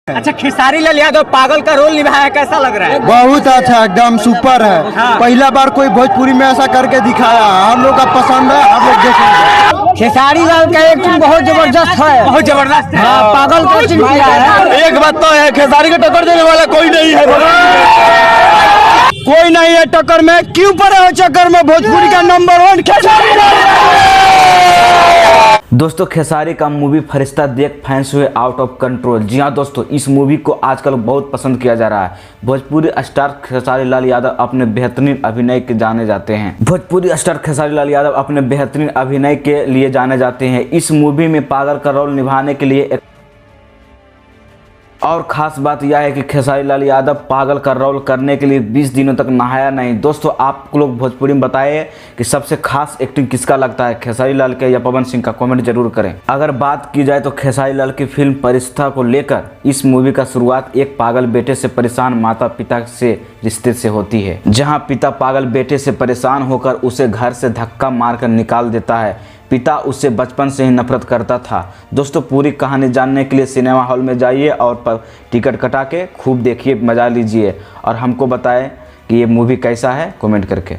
अच्छा, खेसारी लाल यादव पागल का रोल निभाया, कैसा लग रहा है? बहुत अच्छा, एकदम सुपर है। हाँ। पहला बार कोई भोजपुरी में ऐसा करके दिखाया, हम लोग का पसंद है, आप लोग देखेंगे। खेसारी लाल का एक्टिंग बहुत जबरदस्त है, बहुत जबरदस्त है। हाँ, पागल का एक्टिंग किया है। एक बात तो है, खेसारी को टक्कर देने वाला कोई नहीं है, कोई नहीं है टक्कर में। क्यों पड़े हो चक्कर में? भोजपुरी का नंबर 1 खेसारी लाल। दोस्तों, खेसारी का मूवी फरिश्ता देख फैंस हुए आउट ऑफ कंट्रोल। जी हाँ दोस्तों, इस मूवी को आजकल बहुत पसंद किया जा रहा है। भोजपुरी स्टार खेसारी लाल यादव अपने बेहतरीन अभिनय के जाने जाते हैं। भोजपुरी स्टार खेसारी लाल यादव अपने बेहतरीन अभिनय के लिए जाने जाते हैं। इस मूवी में पागल का रोल निभाने के लिए एक और ख़ास बात यह है कि खेसारी लाल यादव पागल का रोल करने के लिए 20 दिनों तक नहाया नहीं। दोस्तों, आप लोग भोजपुरी में बताइए कि सबसे खास एक्टिंग किसका लगता है, खेसारी लाल के या पवन सिंह का? कमेंट जरूर करें। अगर बात की जाए तो खेसारी लाल की फिल्म फरिश्ता को लेकर इस मूवी का शुरुआत एक पागल बेटे से परेशान माता पिता से रिश्ते से होती है, जहाँ पिता पागल बेटे से परेशान होकर उसे घर से धक्का मारकर निकाल देता है। पिता उससे बचपन से ही नफरत करता था। दोस्तों, पूरी कहानी जानने के लिए सिनेमा हॉल में जाइए और टिकट कटा के खूब देखिए, मजा लीजिए और हमको बताएं कि ये मूवी कैसा है, कमेंट करके।